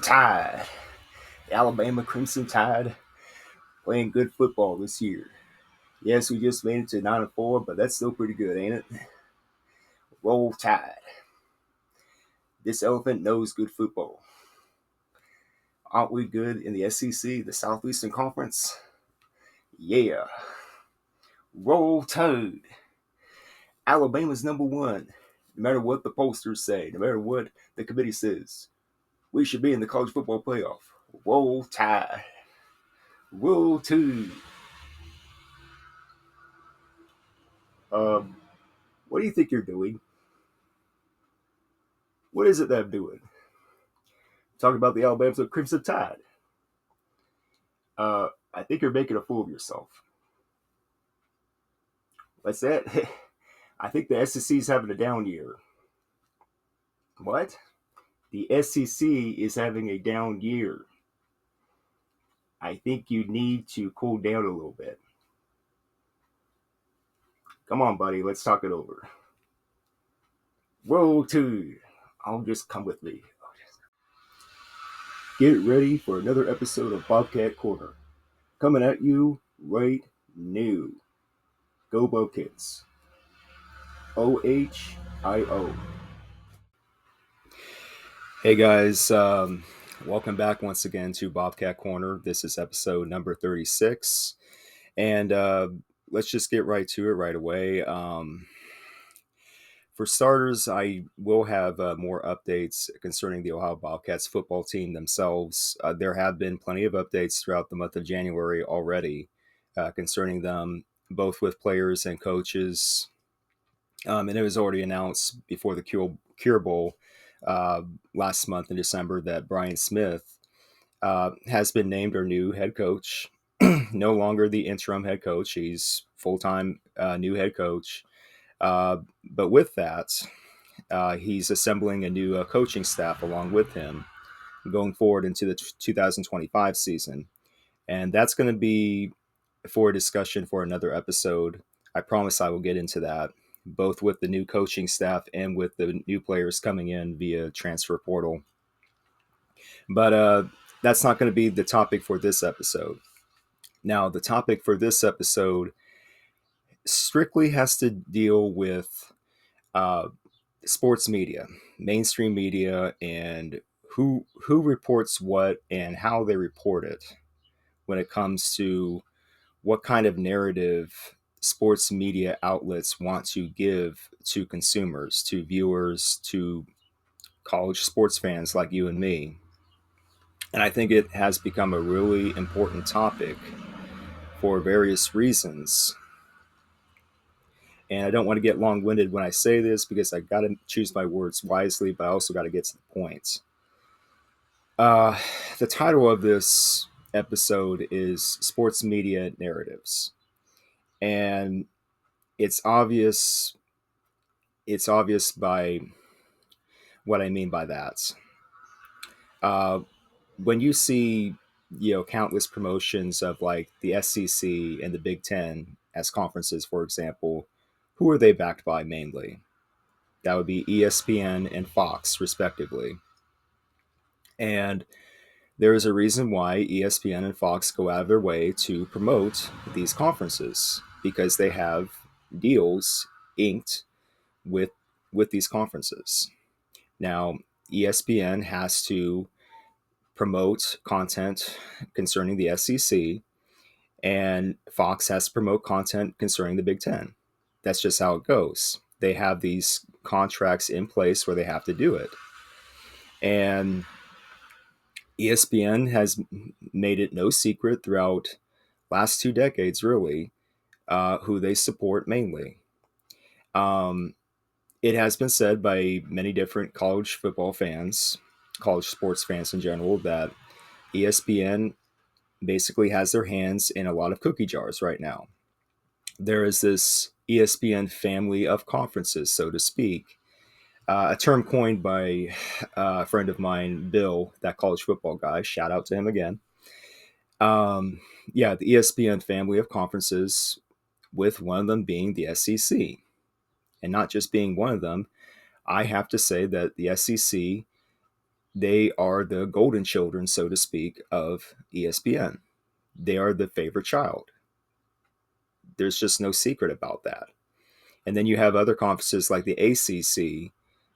Tide. The Alabama Crimson Tide playing good football this year. Yes, we just made it to 9-4, but that's still pretty good, ain't it? Roll Tide. This elephant knows good football. Aren't we good in the SEC, the Southeastern Conference? Yeah. Roll Tide. Alabama's number one. No matter what the posters say, no matter what the committee says, we should be in the college football playoff. Roll Tide. Roll Tide. What do you think you're doing? What is it that I'm doing? Talking about the Alabama Crimson Tide. I think you're making a fool of yourself. What's that? I think the SEC is having a down year. What? The SEC is having a down year. I think you need to cool down a little bit. Come on, buddy. Let's talk it over. Roll Tide. I'll just come with me. Get ready for another episode of Bobcat Corner. Coming at you right now. Go Bobcats. OHIO. Hey guys, welcome back once again to Bobcat Corner. This is episode number 36. And let's just get right to it right away. For starters, I will have more updates concerning the Ohio Bobcats football team themselves. There have been plenty of updates throughout the month of January already concerning them, both with players and coaches. And it was already announced before the Cure Bowl last month in December that Brian Smith has been named our new head coach. No longer the interim head coach. He's full-time new head coach. But with that, he's assembling a new coaching staff along with him going forward into the 2025 season. And that's going to be for a discussion for another episode. I promise I will get into that, both with the new coaching staff and with the new players coming in via transfer portal. But that's not going to be the topic for this episode. Now, the topic for this episode strictly has to deal with sports media, mainstream media, and who reports what and how they report it when it comes to what kind of narrative sports media outlets want to give to consumers, to viewers, to college sports fans like you and me. And I think it has become a really important topic for various reasons. And I don't want to get long-winded when I say this because I got to choose my words wisely, but I also got to get to the point. The title of this episode is Sports Media Narratives. And it's obvious by what I mean by that. When you see, countless promotions of like the SEC and the Big Ten as conferences, for example, who are they backed by mainly? That would be ESPN and FOX, respectively. And there is a reason why ESPN and Fox go out of their way to promote these conferences, because they have deals inked with these conferences. Now, ESPN has to promote content concerning the SEC, and Fox has to promote content concerning the Big Ten. That's just how it goes. They have these contracts in place where they have to do it. And ESPN has made it no secret throughout last 2 decades, really, who they support mainly. It has been said by many different college football fans, college sports fans in general, that ESPN basically has their hands in a lot of cookie jars right now. There is this ESPN family of conferences, so to speak, a term coined by a friend of mine, Bill, that college football guy. Shout out to him again. The ESPN family of conferences, with one of them being the SEC. And not just being one of them, I have to say that the SEC They are the golden children, so to speak, of ESPN. They are the favorite child. There's just no secret about that. And then you have other conferences like the ACC,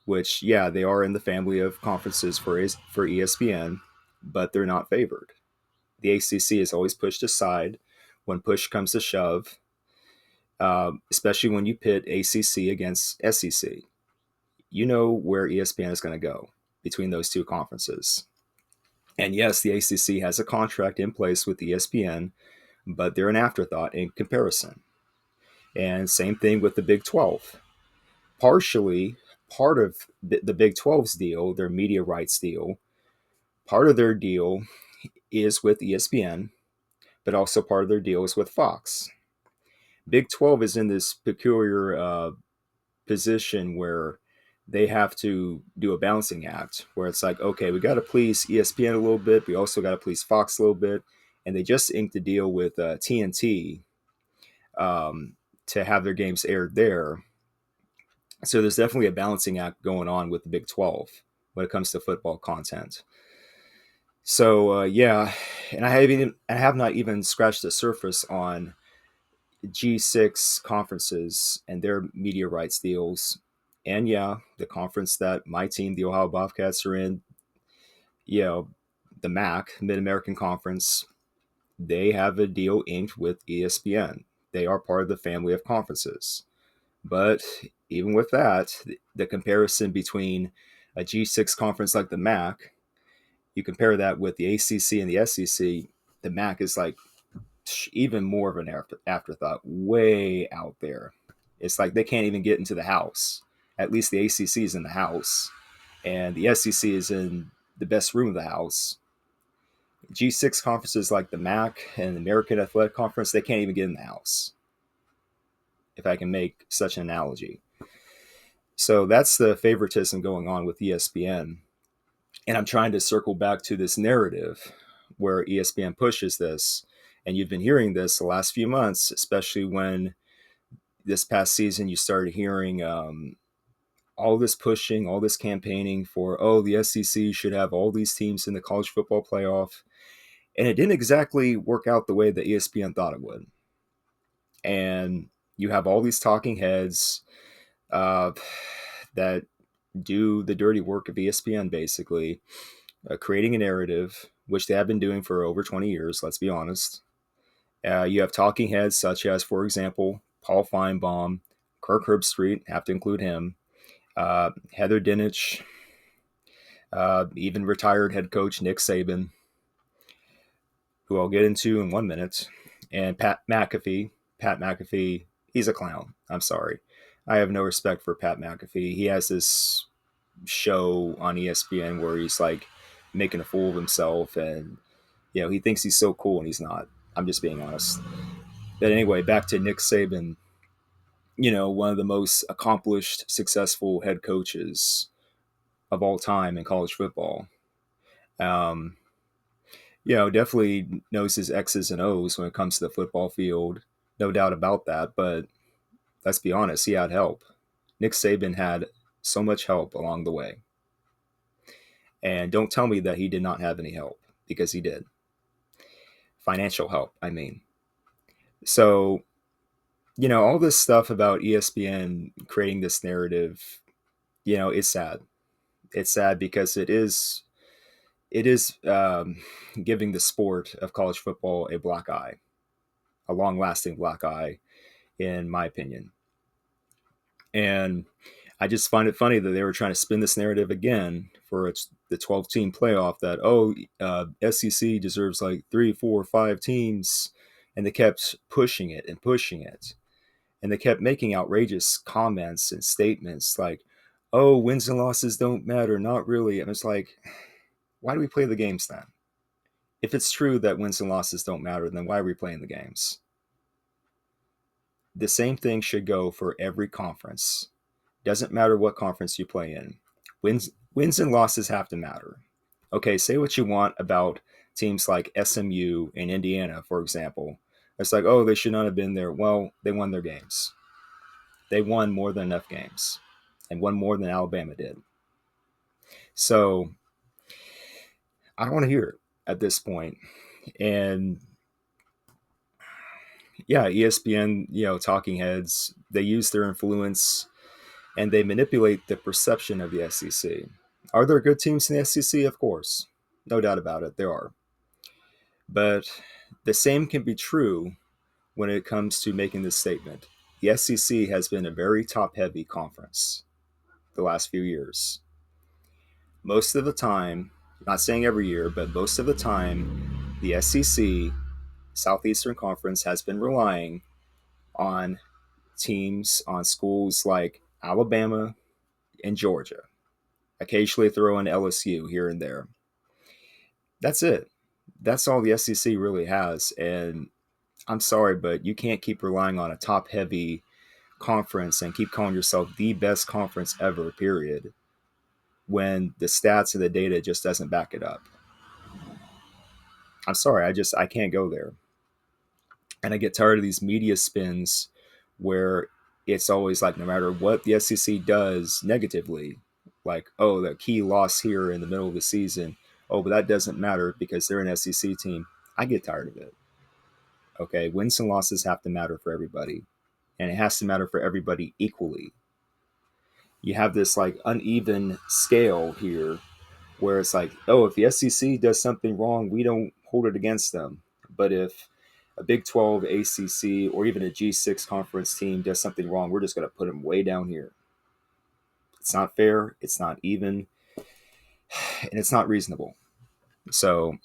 which, yeah, they are in the family of conferences for ESPN, but they're not favored. The ACC is always pushed aside when push comes to shove, especially when you pit ACC against SEC. You know where ESPN is going to go between those two conferences. And yes, the ACC has a contract in place with ESPN, but they're an afterthought in comparison. And same thing with the Big 12. Partially, part of the Big 12's deal, their media rights deal, part of their deal is with ESPN, but also part of their deal is with Fox. Big 12 is in this peculiar position where they have to do a balancing act where it's like, okay, we got to please ESPN a little bit. We also got to please Fox a little bit. And they just inked a deal with TNT to have their games aired there. So there's definitely a balancing act going on with the Big 12 when it comes to football content. So yeah, and I have not even scratched the surface on G6 conferences and their media rights deals. And yeah, the conference that my team, the Ohio Bobcats, are in, you know, the MAC, Mid American Conference, they have a deal inked with ESPN. They are part of the family of conferences. But even with that, the comparison between a G6 conference like the MAC, you compare that with the ACC and the SEC, the MAC is like even more of an afterthought, way out there. It's like they can't even get into the house. At least the ACC is in the house, and the SEC is in the best room of the house. G6 conferences like the MAC and the American Athletic Conference, they can't even get in the house, if I can make such an analogy. So that's the favoritism going on with ESPN. And I'm trying to circle back to this narrative where ESPN pushes this. And you've been hearing this the last few months, especially when this past season you started hearing all this pushing, all this campaigning for, oh, the SEC should have all these teams in the college football playoff. And it didn't exactly work out the way that ESPN thought it would. And you have all these talking heads that do the dirty work of ESPN, basically, creating a narrative, which they have been doing for over 20 years, let's be honest. You have talking heads such as, for example, Paul Feinbaum, Kirk Herbstreit, have to include him, Heather Dinich, even retired head coach Nick Saban, who I'll get into in 1 minute, and Pat McAfee, he's a clown. I'm sorry. I have no respect for Pat McAfee. He has this show on ESPN where he's like making a fool of himself, and he thinks he's so cool and he's not. I'm just being honest. But anyway, back to Nick Saban, one of the most accomplished, successful head coaches of all time in college football. Um, definitely knows his X's and O's when it comes to the football field. No doubt about that. But let's be honest, he had help. Nick Saban had so much help along the way. And don't tell me that he did not have any help, because he did. Financial help, I mean. So, all this stuff about ESPN creating this narrative, it's sad. It's sad because it is giving the sport of college football a black eye, a long-lasting black eye, in my opinion. And I just find it funny that they were trying to spin this narrative again for the 12-team playoff that, SEC deserves like 3, 4, 5 teams. And they kept pushing it and pushing it. And they kept making outrageous comments and statements like, oh, wins and losses don't matter. Not really. And it's like, why do we play the games then? If it's true that wins and losses don't matter, then why are we playing the games? The same thing should go for every conference. Doesn't matter what conference you play in. Wins and losses have to matter. Okay, say what you want about teams like SMU and Indiana, for example. It's like, oh, they should not have been there. Well, they won their games. They won more than enough games, and won more than Alabama did. So I don't want to hear it at this point. And yeah, ESPN, talking heads, they use their influence and they manipulate the perception of the SEC. Are there good teams in the SEC? Of course. No doubt about it, there are. But the same can be true when it comes to making this statement. The SEC has been a very top heavy conference the last few years. Most of the time, not saying every year, but most of the time, the SEC, Southeastern Conference, has been relying on teams, on schools like Alabama and Georgia. Occasionally throw in LSU here and there. That's it. That's all the SEC really has. And I'm sorry, but you can't keep relying on a top heavy conference and keep calling yourself the best conference ever, period, when the stats and the data just doesn't back it up. I'm sorry, I can't go there. And I get tired of these media spins where it's always like no matter what the SEC does negatively, like, oh, the key loss here in the middle of the season, oh, but that doesn't matter because they're an SEC team. I get tired of it. Okay, wins and losses have to matter for everybody, and it has to matter for everybody equally. You have this like uneven scale here where it's like, oh, if the SEC does something wrong, we don't hold it against them. But if a Big 12, ACC, or even a G6 conference team does something wrong, we're just going to put them way down here. It's not fair, it's not even, and it's not reasonable. So,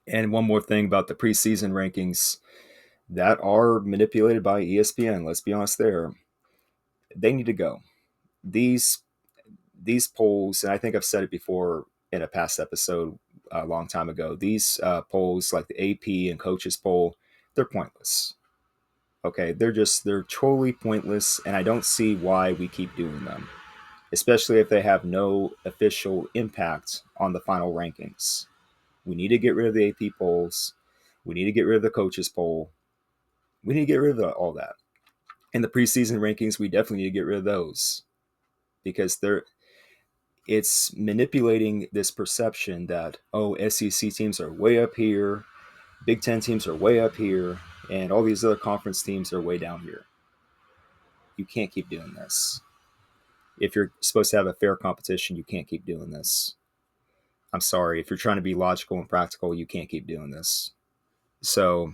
and one more thing about the preseason rankings that are manipulated by ESPN, let's be honest there, they need to go. These these polls, and I think I've said it before in a past episode a long time ago, these polls like the AP and coaches poll, they're pointless. Okay, they're totally pointless, and I don't see why we keep doing them, especially if they have no official impact on the final rankings. We need to get rid of the AP polls. We need to get rid of the coaches poll. We need to get rid of all that. And the preseason rankings, we definitely need to get rid of those because it's manipulating this perception that, oh, SEC teams are way up here, Big Ten teams are way up here, and all these other conference teams are way down here. You can't keep doing this. If you're supposed to have a fair competition, you can't keep doing this. I'm sorry. If you're trying to be logical and practical, you can't keep doing this. So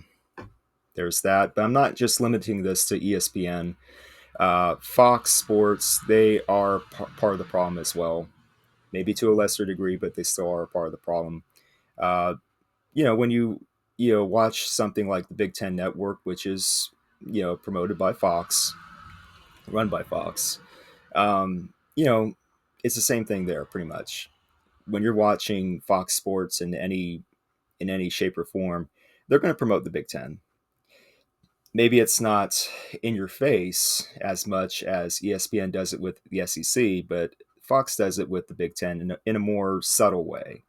there's that. But I'm not just limiting this to ESPN. Fox Sports, they are part of the problem as well. Maybe to a lesser degree, but they still are part of the problem. Uh, when you watch something like the Big Ten Network, which is promoted by Fox, run by Fox, um, you know, it's the same thing there pretty much. When you're watching Fox Sports in any shape or form, they're going to promote the Big Ten. Maybe it's not in your face as much as ESPN does it with the SEC, but Fox does it with the Big Ten in a more subtle way.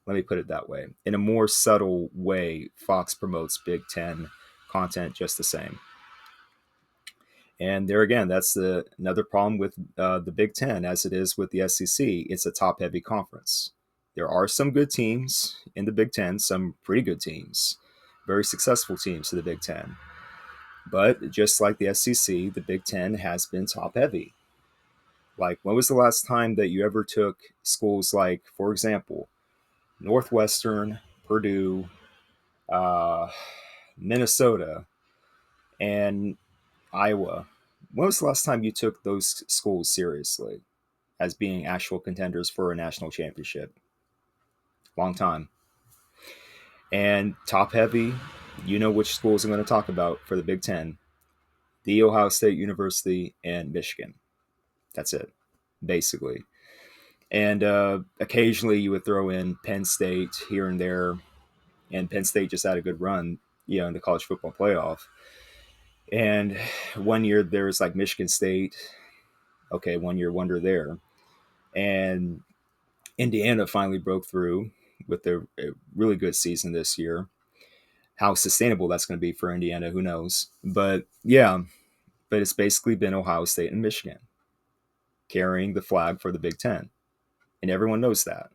Let me put it that way. In a more subtle way, Fox promotes Big Ten content just the same. And there again, that's another problem with the Big Ten, as it is with the SEC. It's a top-heavy conference. There are some good teams in the Big Ten, some pretty good teams, very successful teams in the Big Ten. But just like the SEC, the Big Ten has been top-heavy. Like, when was the last time that you ever took schools like, for example, Northwestern, Purdue, uh, Minnesota, and Iowa? When was the last time you took those schools seriously as being actual contenders for a national championship? Long time. And top heavy, you know which schools I'm going to talk about for the Big Ten: The Ohio State University and Michigan. That's it, basically. And occasionally you would throw in Penn State here and there, and Penn State just had a good run, in the college football playoff. And one year there was like Michigan State. Okay, one year wonder there. And Indiana finally broke through with their really good season this year. How sustainable that's going to be for Indiana, who knows? But yeah, but it's basically been Ohio State and Michigan carrying the flag for the Big Ten. And everyone knows that.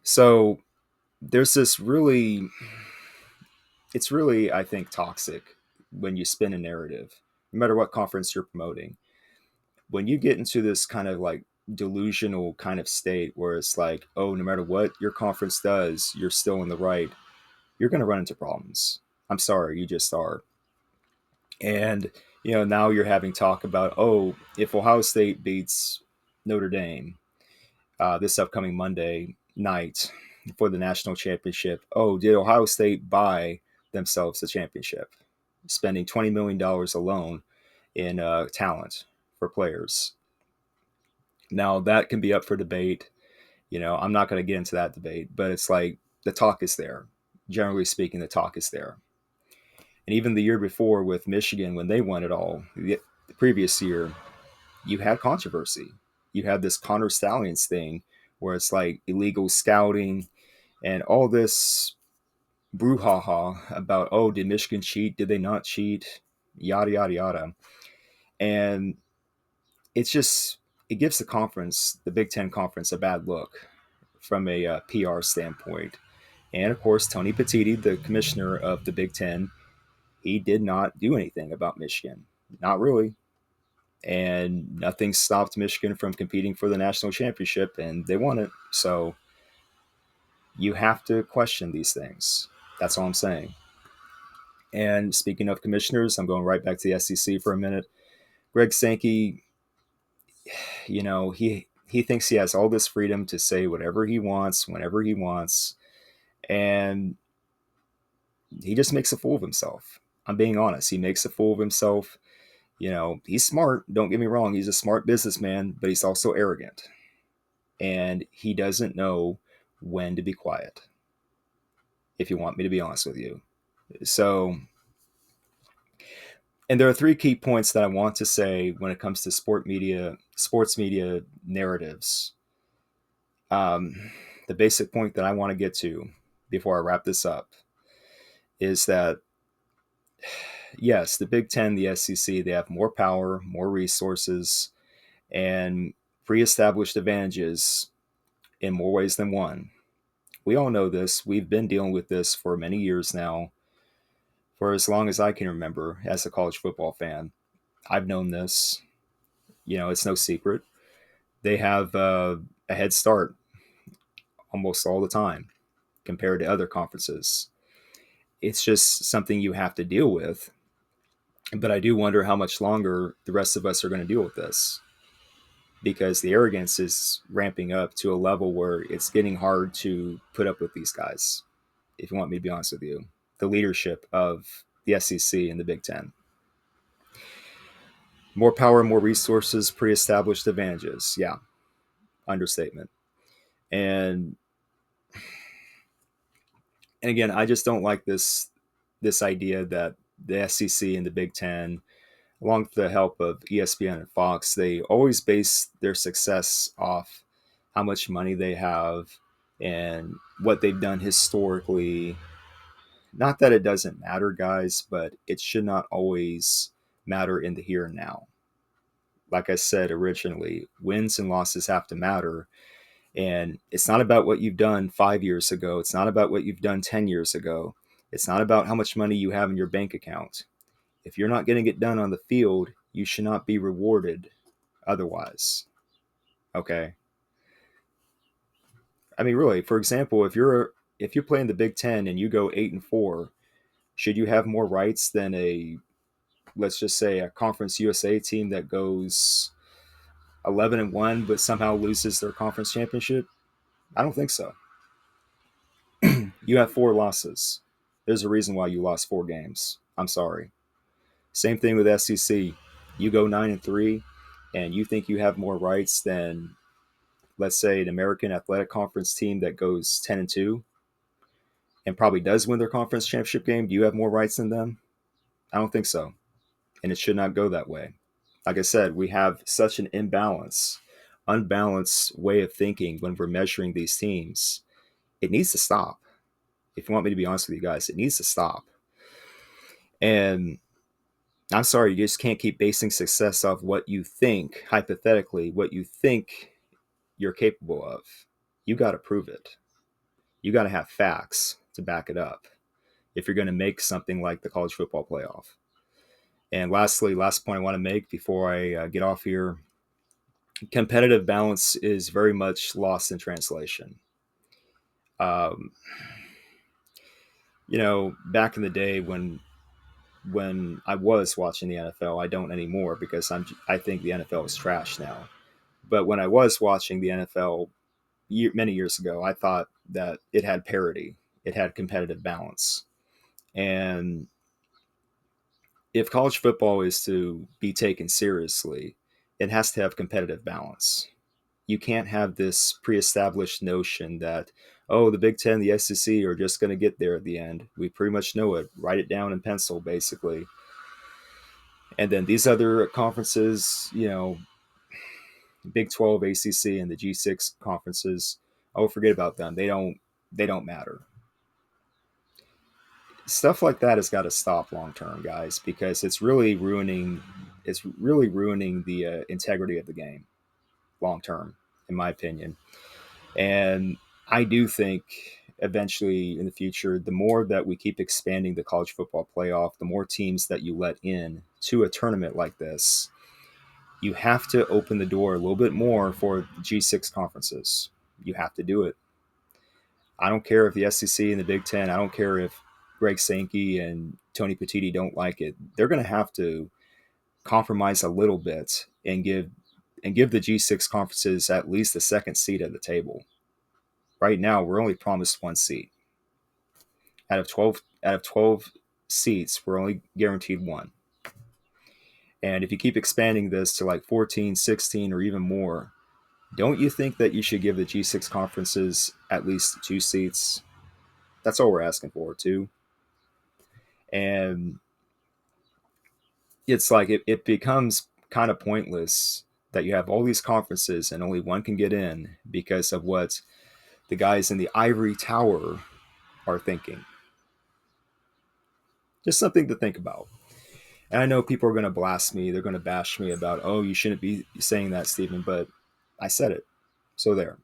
So there's this really, it's really, I think, toxic when you spin a narrative, no matter what conference you're promoting. When you get into this kind of like delusional kind of state where it's like, oh, no matter what your conference does, you're still in the right, you're going to run into problems. I'm sorry, you just are. And, now you're having talk about, oh, if Ohio State beats Notre Dame this upcoming Monday night for the national championship, oh, did Ohio State buy themselves the championship, spending $20 million alone in talent for players? Now, that can be up for debate. I'm not going to get into that debate, but it's like the talk is there. Generally speaking, the talk is there. And even the year before with Michigan, when they won it all, the previous year, you had controversy. You had this Connor Stallions thing where it's like illegal scouting and all this brouhaha about, oh, did Michigan cheat? Did they not cheat? Yada, yada, yada. And it's just, it gives the conference, the Big Ten conference, a bad look from a PR standpoint. And of course, Tony Petitti, the commissioner of the Big Ten, he did not do anything about Michigan. Not really. And nothing stopped Michigan from competing for the national championship, and they won it. So you have to question these things. That's all I'm saying. And speaking of commissioners, I'm going right back to the SEC for a minute. Greg Sankey, he thinks he has all this freedom to say whatever he wants, whenever he wants, and he just makes a fool of himself. I'm being honest. He makes a fool of himself. He's smart. Don't get me wrong. He's a smart businessman, but he's also arrogant. And he doesn't know when to be quiet, if you want me to be honest with you. So, and there are three key points that I want to say when it comes to sports media narratives. The basic point that I want to get to before I wrap this up is that, yes, the Big Ten, the SEC, they have more power, more resources, and pre-established advantages in more ways than one. We all know this. We've been dealing with this for many years now, for as long as I can remember as a college football fan. I've known this. It's no secret. They have a head start almost all the time compared to other conferences. It's just something you have to deal with. But I do wonder how much longer the rest of us are going to deal with this, because the arrogance is ramping up to a level where it's getting hard to put up with these guys, if you want me to be honest with you. The leadership of the SEC and the Big Ten. More power, more resources, pre-established advantages. Yeah, understatement. And again, I just don't like this idea that the SEC and the Big Ten, along with the help of ESPN and FOX, they always base their success off how much money they have and what they've done historically. Not that it doesn't matter, guys, but it should not always matter in the here and now. Like I said originally, wins and losses have to matter. And it's not about what you've done 5 years ago. It's not about what you've done 10 years ago. It's not about how much money you have in your bank account. If you're not getting it done on the field, you should not be rewarded otherwise. Okay. I mean, really, for example, if you're playing the Big Ten and you go 8-4, should you have more rights than a, let's just say, a Conference USA team that goes 11-1 but somehow loses their conference championship? I don't think so. You have 4 losses. There's a reason why you lost 4 games. I'm sorry. Same thing with SEC. You go 9-3, and you think you have more rights than, let's say, an American Athletic Conference team that goes 10-2 and probably does win their conference championship game. Do you have more rights than them? I don't think so. And it should not go that way. Like I said, we have such an unbalanced way of thinking when we're measuring these teams. It needs to stop. If you want me to be honest with you guys, it needs to stop. And I'm sorry, you just can't keep basing success off what you think, hypothetically, what you think you're capable of. You got to prove it. You got to have facts to back it up if you're going to make something like the college football playoff. And lastly, last point I want to make before I get off here, competitive balance is very much lost in translation. Um, back in the day when I was watching the NFL, I don't anymore because I think the NFL is trash now. But when I was watching the NFL many years ago, I thought that it had parity, it had competitive balance, and if college football is to be taken seriously, it has to have competitive balance. You can't have this pre-established notion that, oh, the Big Ten, the SEC are just going to get there at the end. We pretty much know it. Write it down in pencil, basically. And then these other conferences, Big 12, ACC, and the G6 conferences, oh, forget about them. They don't matter. Stuff like that has got to stop long term, guys, because it's really ruining the integrity of the game long term, in my opinion. And I do think eventually in the future, the more that we keep expanding the college football playoff, the more teams that you let in to a tournament like this, you have to open the door a little bit more for G6 conferences. You have to do it. I don't care if the SEC and the Big Ten, I don't care if Greg Sankey and Tony Petitti don't like it. They're going to have to compromise a little bit and give the G6 conferences at least a second seat at the table. Right now, we're only promised one seat. Out of 12 seats, we're only guaranteed one. And if you keep expanding this to like 14, 16, or even more, don't you think that you should give the G6 conferences at least 2 seats? That's all we're asking for, too. And it's like it becomes kind of pointless that you have all these conferences and only one can get in because of what the guys in the ivory tower are thinking. Just something to think about. And I know people are going to blast me. They're going to bash me about, oh, you shouldn't be saying that, Stephen. But I said it. So there.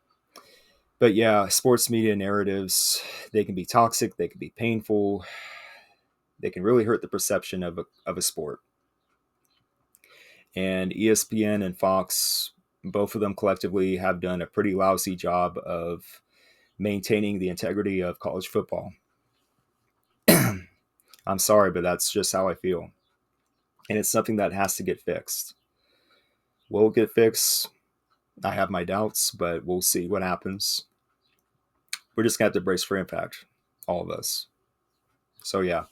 But yeah, sports media narratives, they can be toxic. They can be painful. They can really hurt the perception of a sport. And ESPN and Fox, both of them collectively have done a pretty lousy job of maintaining the integrity of college football. I'm sorry, but that's just how I feel. And it's something that has to get fixed. Will it get fixed? I have my doubts, but we'll see what happens. We're just going to have to brace for impact, all of us. So, yeah.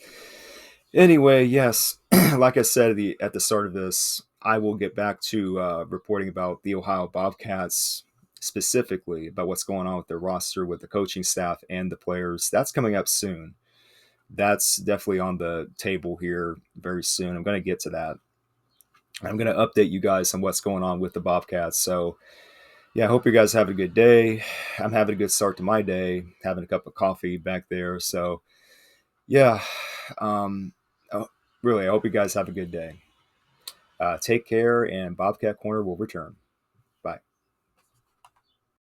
Anyway, yes, like I said at the start of this, I will get back to reporting about the Ohio Bobcats, specifically about what's going on with their roster, with the coaching staff, and the players. That's coming up soon. That's definitely on the table here very soon. I'm going to get to that. I'm going to update you guys on what's going on with the Bobcats. So, yeah, I hope you guys have a good day. I'm having a good start to my day, having a cup of coffee back there. So, yeah, um, really, I hope you guys have a good day. Take care, and Bobcat Corner will return.